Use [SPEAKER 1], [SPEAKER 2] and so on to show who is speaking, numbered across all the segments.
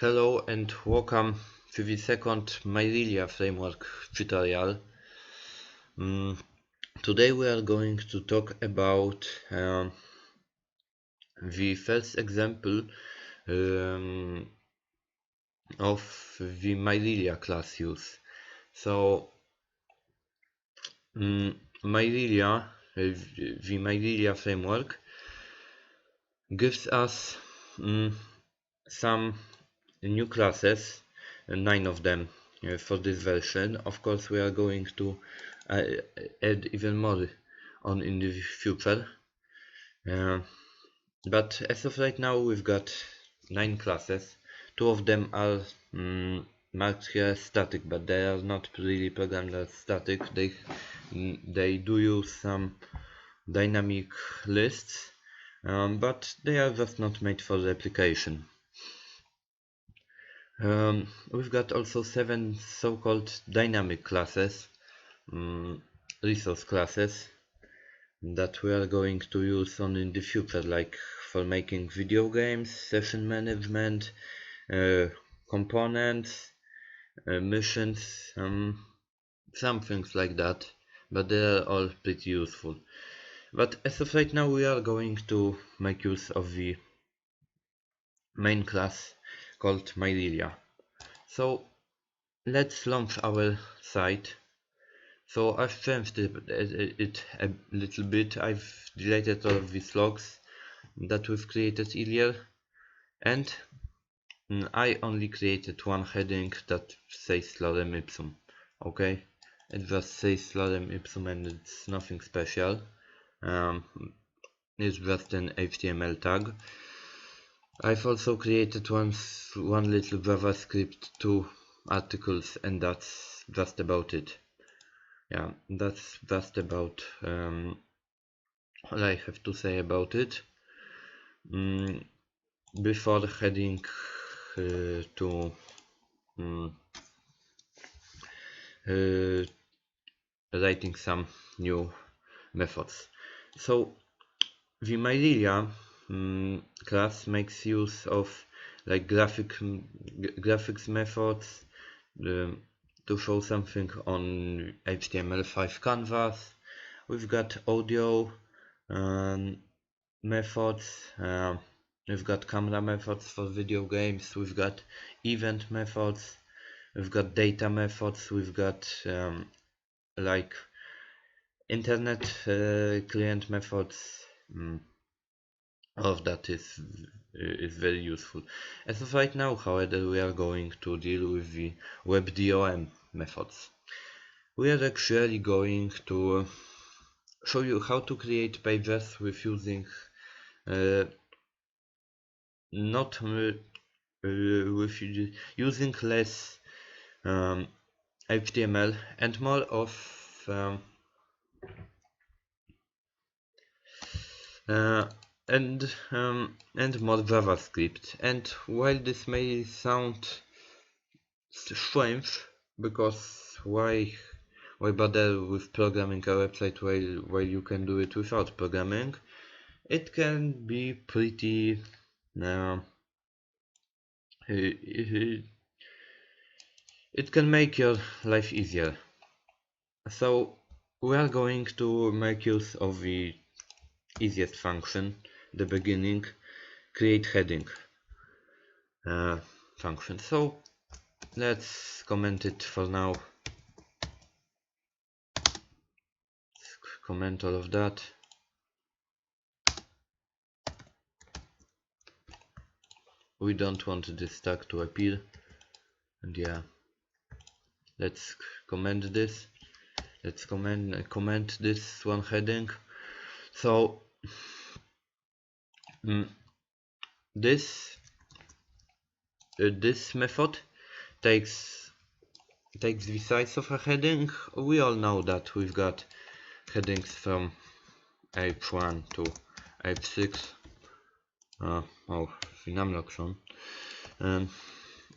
[SPEAKER 1] Hello and welcome to the second Mirelia Framework tutorial. Today we are going to talk about the first example of the Mirelia class use. So Mirelia, the Mirelia Framework gives us some new classes, 9 of them for this version. Of course we are going to add even more on in the future, but as of right now we've got 9 classes. 2 of them are marked here as static, but they are not really programmed as static. They do use some dynamic lists, but they are just not made for replication. We've got also 7 so-called dynamic classes, resource classes, that we are going to use on in the future, like for making video games, session management, components, missions, some things like that, but they are all pretty useful. But as of right now we are going to make use of the main class called Mirelia. So let's launch our site. So I've changed it a little bit. I've deleted all of these logs that we've created earlier, and I only created one heading that says lorem ipsum. Okay, it just says lorem ipsum and it's nothing special. It's just an HTML tag. I've also created one little JavaScript, 2 articles, and that's just about it. Yeah, that's just about all I have to say about it. Before heading to writing some new methods. So the Mirelia class makes use of like graphics methods to show something on HTML5 canvas. We've got audio methods, we've got camera methods for video games, we've got event methods, we've got data methods, we've got like internet client methods. All of that is very useful. As of right now, however, we are going to deal with the WebDOM methods. We are actually going to show you how to create pages with using using less HTML and more of and more JavaScript. And while this may sound strange, because why bother with programming a website while you can do it without programming, it can be pretty it can make your life easier. So we are going to make use of the easiest function, the beginning create heading function. So let's comment it for now. Let's comment all of that. We don't want this tag to appear, and yeah, let's comment this. Let's comment this one heading. So this method takes the size of a heading. We all know that we've got headings from H1 to H6. Finamloxon.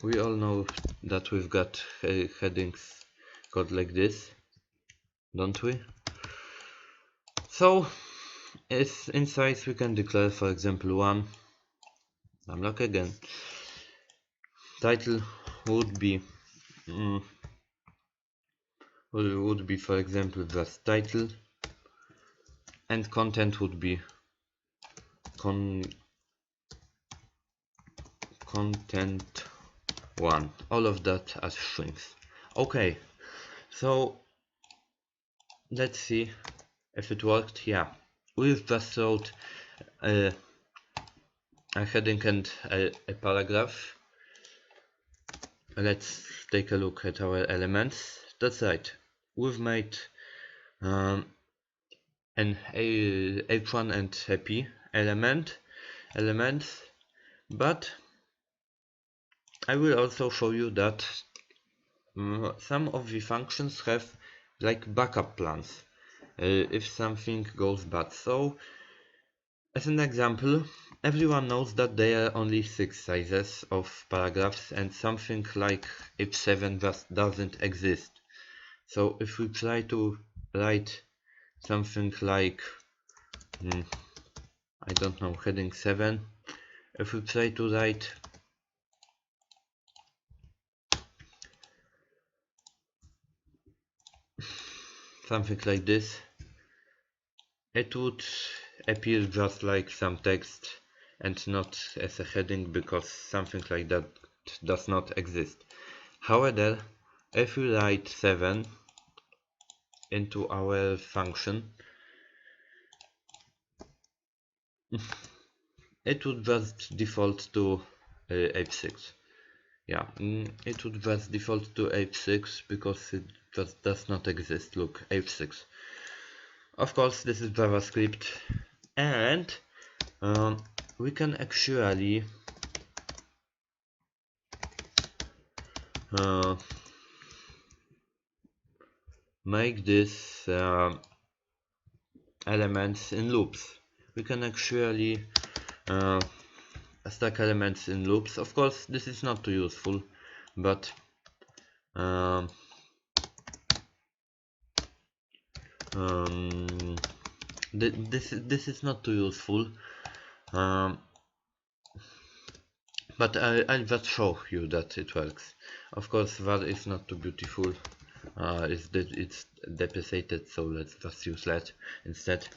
[SPEAKER 1] We all know that we've got headings called like this, don't we? So as in size we can declare, for example, 1. Namlock again. title would be for example just title, and content would be content 1, all of that as strings. Okay, so let's see if it worked. Yeah, we've just wrote a heading and a paragraph. Let's take a look at our elements. That's right, we've made an h1 and a p elements, but I will also show you that some of the functions have like backup plans if something goes bad. So as an example, everyone knows that there are only 6 sizes of paragraphs, and something like h7 just doesn't exist. So if we try to write something like I don't know, heading 7, if we try to write something like this, it would appear just like some text and not as a heading, because something like that does not exist. However, if we write 7 into our function, it would just default to h6. Yeah, it would just default to h6 because it just does not exist. Look, h6. Of course, this is JavaScript, and we can actually make this elements in loops. We can actually stack elements in loops. Of course, this is not too useful, but this is not too useful, but I'll just show you that it works. Of course, var is not too beautiful. It's deprecated, so let's just use that instead.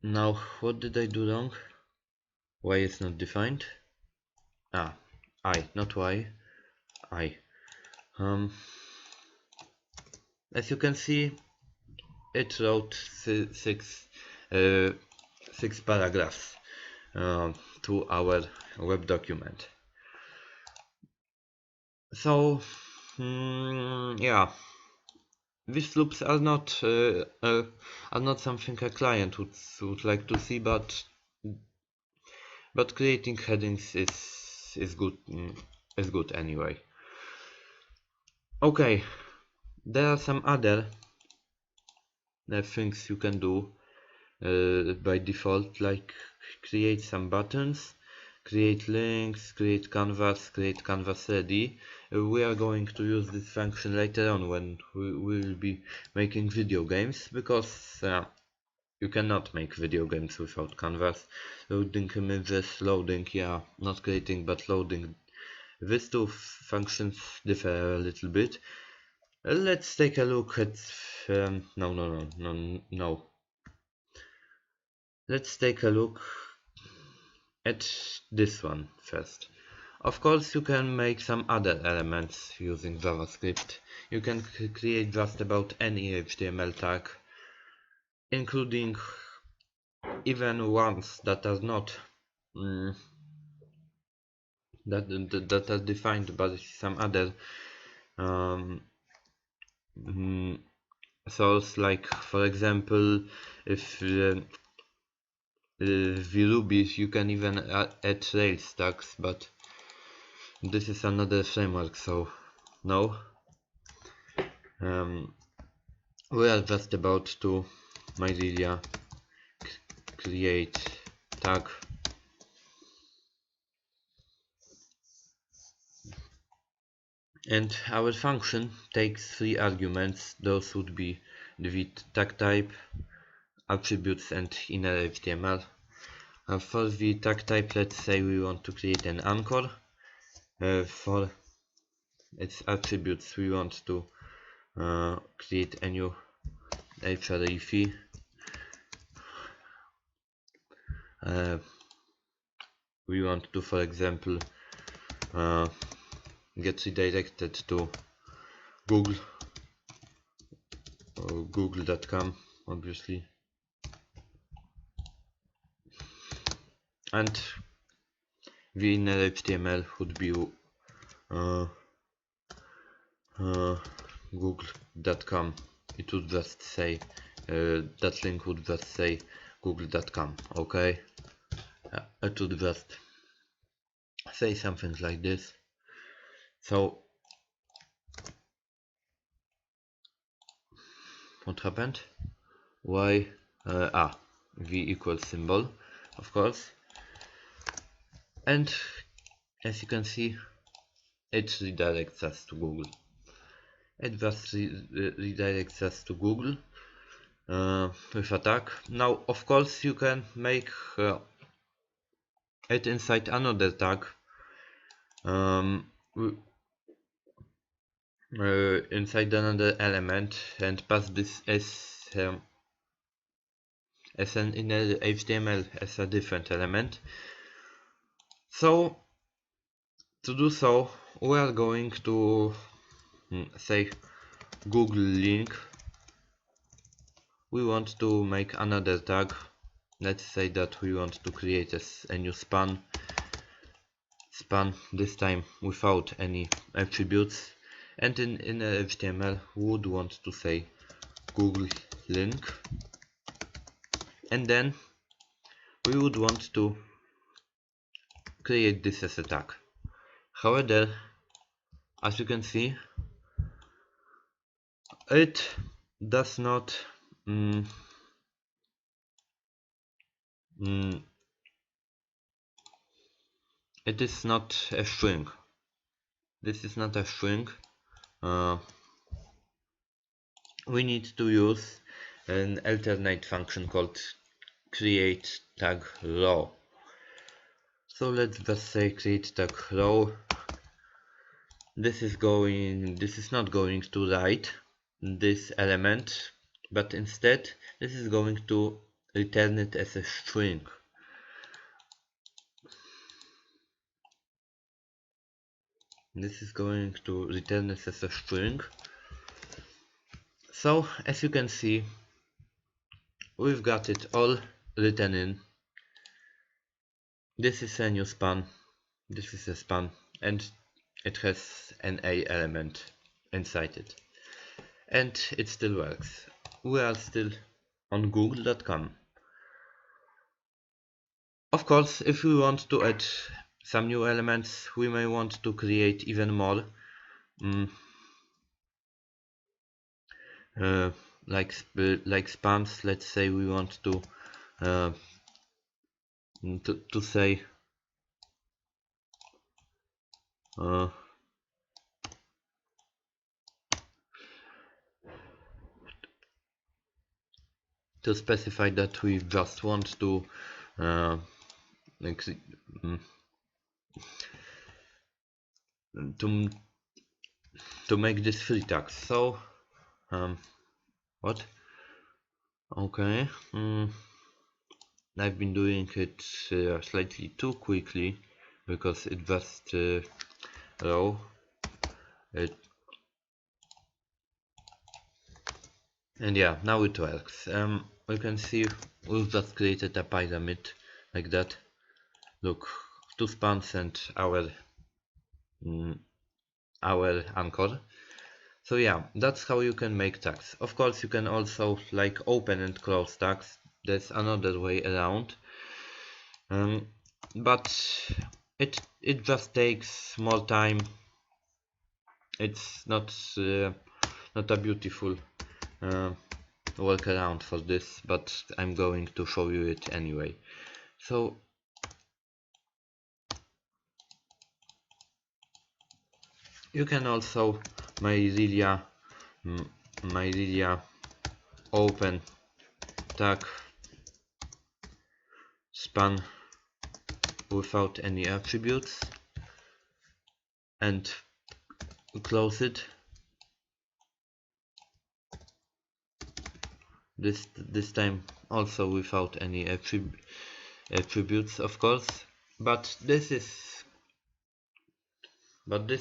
[SPEAKER 1] Now, what did I do wrong? Why is not defined? I, not why. I. As you can see, it wrote six paragraphs to our web document. So yeah, these loops are not something a client would like to see, but creating headings is good anyway. Okay, there are some other things you can do by default, like create some buttons, create links, create canvas ready. We are going to use this function later on when we will be making video games, because you cannot make video games without canvas. Loading images, loading, yeah, not creating but loading. These two functions differ a little bit. Let's take a look at no. Let's take a look at this one first. Of course, you can make some other elements using JavaScript. You can create just about any HTML tag, including even ones that are not that are defined by some other source. Like, for example, if Ruby, you can even add Rails tags, but this is another framework, so no. We are just about to Mirelia create tag, and our function takes 3 arguments. Those would be the tag type, attributes, and inner HTML. For the tag type, let's say we want to create an anchor. For its attributes, we want to create a new href. We want to, for example, get redirected to Google or google.com, obviously, and the inner HTML would be google.com. It would just say that link would just say google.com. Okay, it would just say something like this. So what happened? Why? V equals symbol, of course, and as you can see, it redirects us to Google. It just redirects us to Google with a tag. Now, of course, you can make it inside another tag. Inside another element and pass this as an inner HTML as a different element. So to do so, we are going to say Google link. We want to make another tag. Let's say that we want to create a new span, this time without any attributes, and in inner HTML we would want to say Google link, and then we would want to create this as a tag. However, as you can see, it does not it is not a string. This is not a string. We need to use an alternate function called create tag row. So let's just say create tag row. This is not going to write this element, but instead this is going to return it as a string. This is going to return it as a string. So as you can see, we've got it all written in. This is a new span, this is a span, and it has an A element inside it. And it still works. We are still on google.com. Of course, if we want to add some new elements, we may want to create even more, like spans. Let's say we want to say to specify that we just want to to make this free tags. So what? Okay, I've been doing it slightly too quickly because it just row it, and yeah, now it works. We can see we've just created a pyramid like that. Look, 2 spans and our anchor. So yeah, that's how you can make tags. Of course, you can also like open and close tags. There's another way around, but it just takes more time. It's not a beautiful workaround for this, but I'm going to show you it anyway. So you can also Mirelia open tag span without any attributes and close it. This time also without any attributes, of course, but this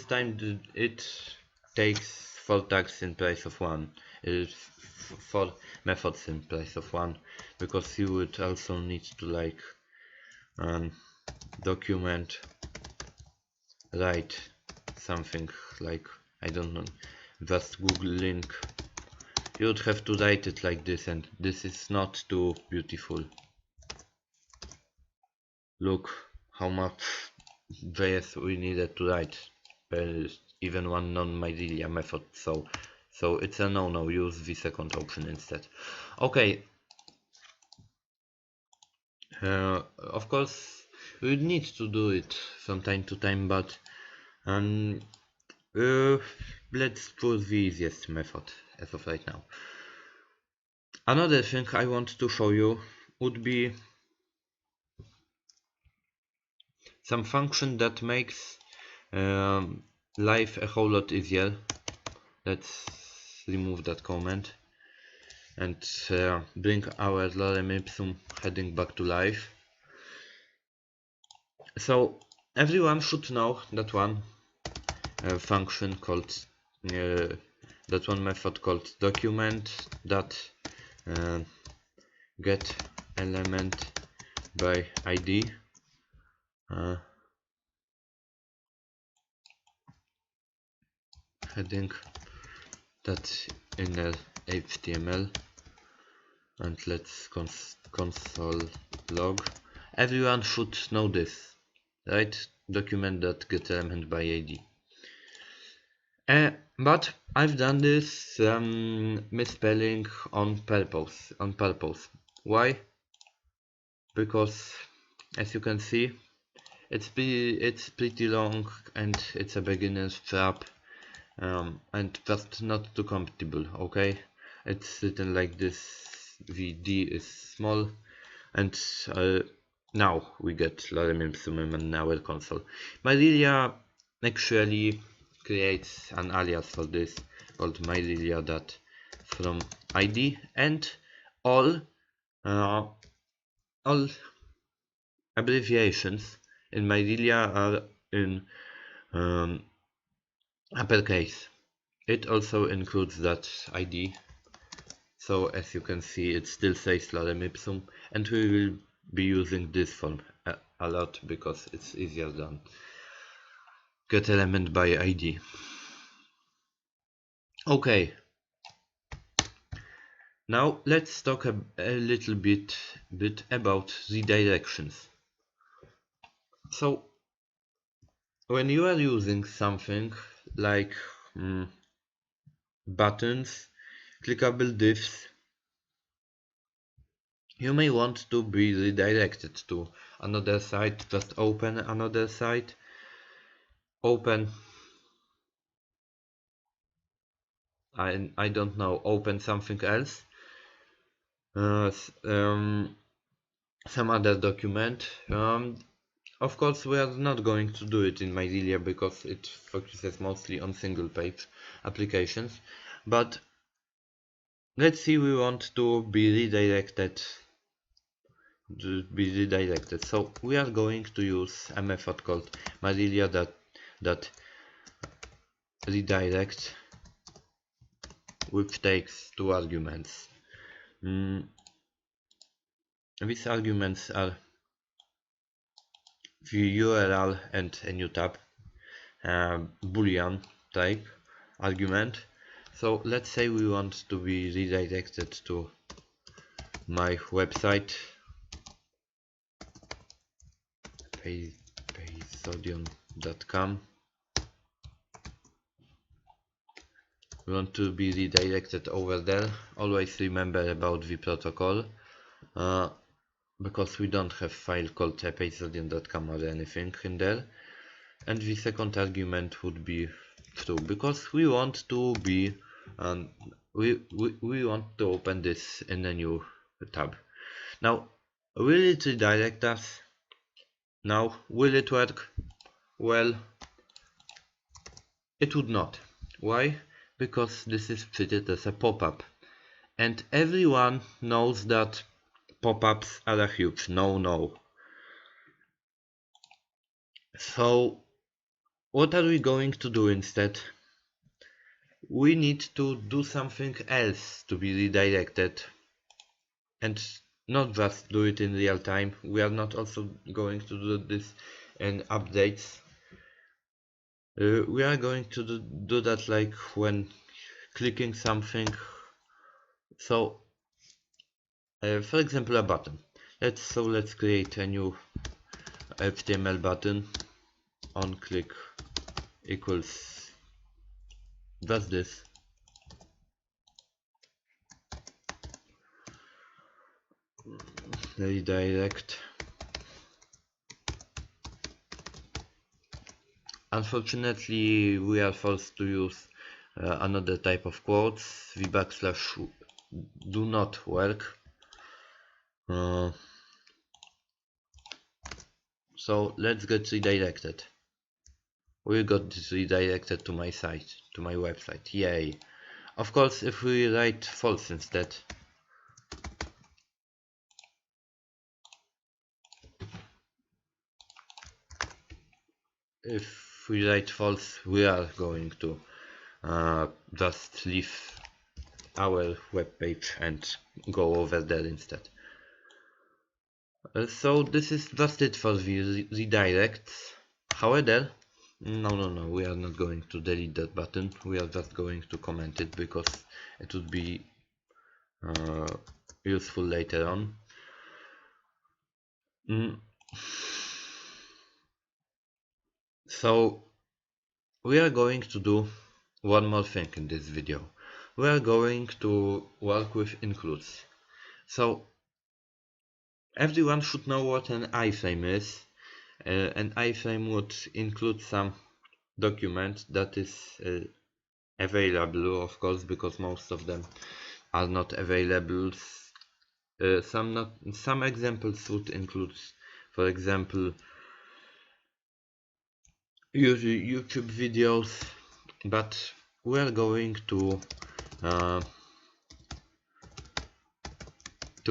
[SPEAKER 1] time it takes 4 tags in place of 1. It is 4 methods in place of 1, because you would also need to like document write something like, I don't know, just Google link. You would have to write it like this, and this is not too beautiful. Look how much JS we needed to write per even one non-Mirelia method, so it's a no-no. Use the second option instead. Okay, of course we need to do it from time to time, but let's choose the easiest method as of right now. Another thing I want to show you would be some function that makes life a whole lot easier. Let's remove that comment and bring our lorem ipsum heading back to life. So everyone should know that one function called that one method called document that get element by ID. Heading that inner HTML, and let's console log. Everyone should know this, right? Document that get element by ID. But I've done this misspelling on purpose. Why? Because as you can see, it's pretty long and it's a beginner's trap, and just not too compatible. Okay, it's written like this. The D is small, and now we get lorem ipsum in our console. Mirelia actually creates an alias for this called Mirelia.from ID, and all abbreviations in Mirelia are in uppercase. It also includes that ID, so as you can see it still says lorem ipsum, and we will be using this form a lot because it's easier than get element by ID. Okay, now let's talk a little bit about redirections. So when you are using something like buttons, clickable divs, you may want to be redirected to another site. Just open another site, open I don't know, open something else, some other document. Of course we are not going to do it in Mirelia because it focuses mostly on single page applications, but let's say we want to be redirected. So we are going to use a method called Mirelia.redirect, which takes 2 arguments. These arguments are the URL and a new tab, boolean type argument. So let's say we want to be redirected to my website, paysodium.com. We want to be redirected over there. Always remember about the protocol, because we don't have file called paysodium.com or anything in there. And the second argument would be true, because we want to be we want to open this in a new tab. Now Will it redirect us? Now, will it work? Well, it would not. Why? Because this is treated as a pop-up. And everyone knows that pop-ups are a huge no-no. So, what are we going to do instead? We need to do something else to be redirected. And not just do it in real time. We are not also going to do this in updates. We are going to do that like when clicking something. So, for example, a button. Let's create a new HTML button. On click equals just this. Redirect. Unfortunately, we are forced to use another type of quotes. The backslash do not work. So let's get redirected. We got redirected to my site, to my website. Yay! Of course, if we write false instead, we are going to just leave our web page and go over there instead. So this is just it for the redirects. However, no, we are not going to delete that button. We are just going to comment it because it would be useful later on. So we are going to do one more thing in this video. We are going to work with includes. So everyone should know what an iframe is. An iframe would include some document that is available, of course, because most of them are not available. Some examples would include, for example, YouTube videos, but we are going to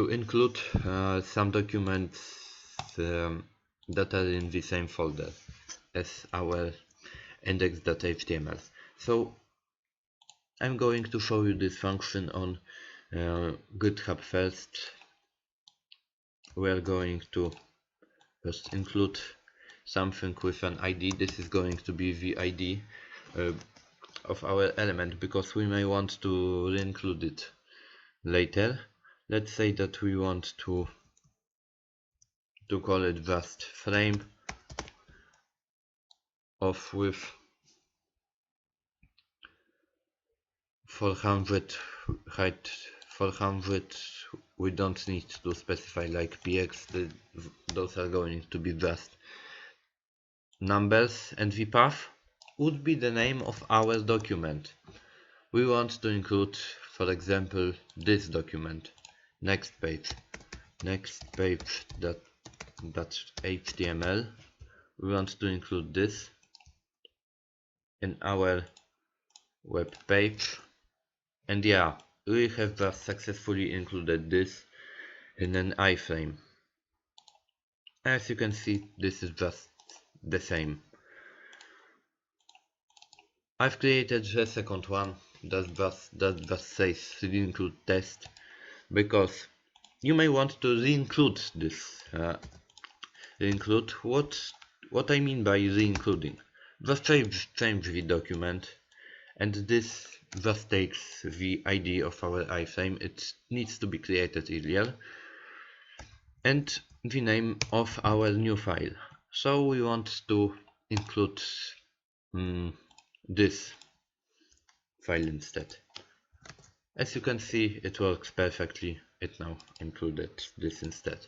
[SPEAKER 1] include some documents that are in the same folder as our index.html. So I'm going to show you this function on GitHub first. We are going to just include something with an ID. This is going to be the ID of our element because we may want to re-include it later. Let's say that we want to call it just frame of width 400, height 400. We don't need to specify like px. Those are going to be just numbers, and the path would be the name of our document. We want to include, for example, this document, next page that HTML. We want to include this in our web page, and yeah, we have just successfully included this in an iframe. As you can see, this is just the same. I've created a second one that just says re-include test, because you may want to re-include this. Re-include, what I mean by re-including, just change the document, and this just takes the ID of our iframe. It needs to be created earlier, and the name of our new file. So we want to include this file instead. As you can see, it works perfectly. It now included this instead.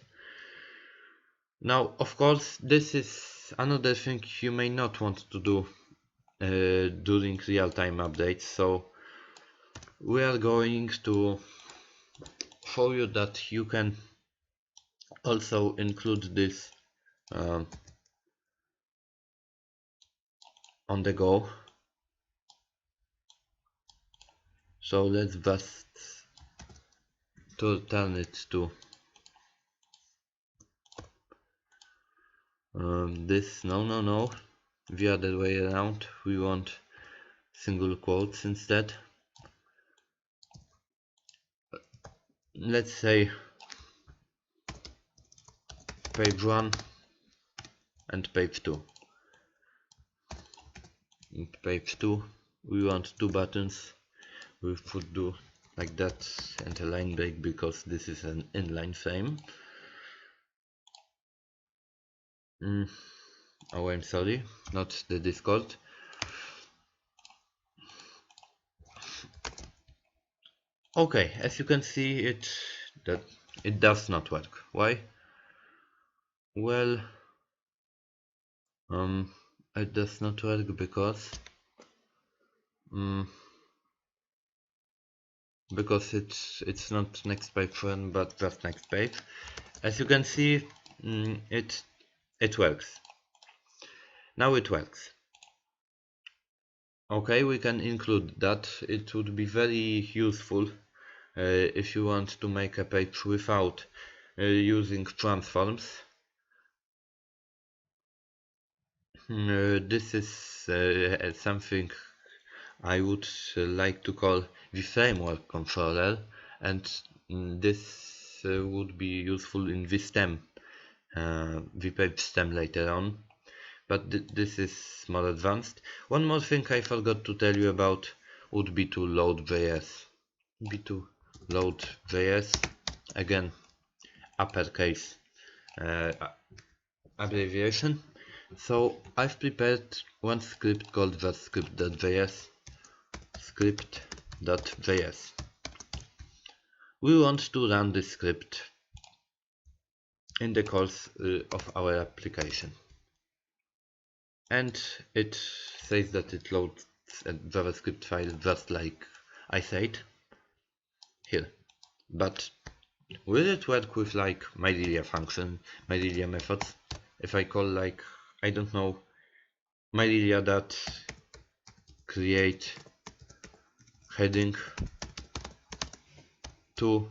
[SPEAKER 1] Now, of course, this is another thing you may not want to do during real-time updates. So we are going to show you that you can also include this on the go. So let's just turn it to this. No, the other way around. We want single quotes instead. Let's say page 1 and page 2. In page 2 we want 2 buttons. We would do like that and a line break because this is an inline frame. Oh, I'm sorry, not the Discord. Okay, as you can see, it does not work. Why? Well, it does not work because it's not next page 1 but just next page. As you can see, it works. Now it works. Okay, we can include that. It would be very useful if you want to make a page without using transforms. This is something I would like to call the framework controller, and this would be useful in the stem, the page stem later on, but this is more advanced. One more thing I forgot to tell you about would be to load JS. Again, uppercase abbreviation. So I've prepared one script called just script.js. We want to run this script in the course of our application, and it says that it loads a JavaScript file just like I said here. But will it work with like Mirelia function, Mirelia methods? If I call like, I don't know, Mirelia that create heading to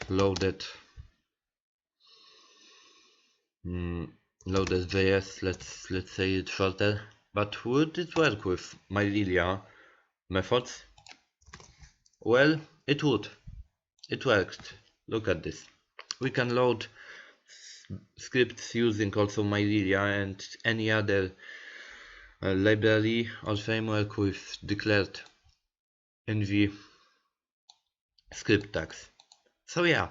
[SPEAKER 1] loaded JS, let's say it shorter. But would it work with Mirelia methods? Well, it would. It worked. Look at this. We can load scripts using also Mirelia and any other library or framework with declared in the script tags. So yeah,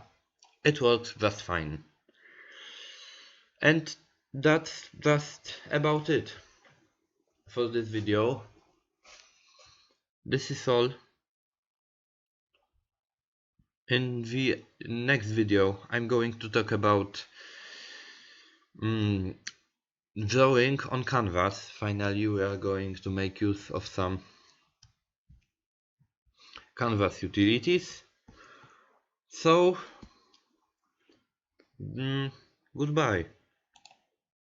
[SPEAKER 1] it works just fine. And that's just about it for this video. This is all. In the next video I'm going to talk about drawing on canvas. Finally, we are going to make use of some canvas utilities. So goodbye.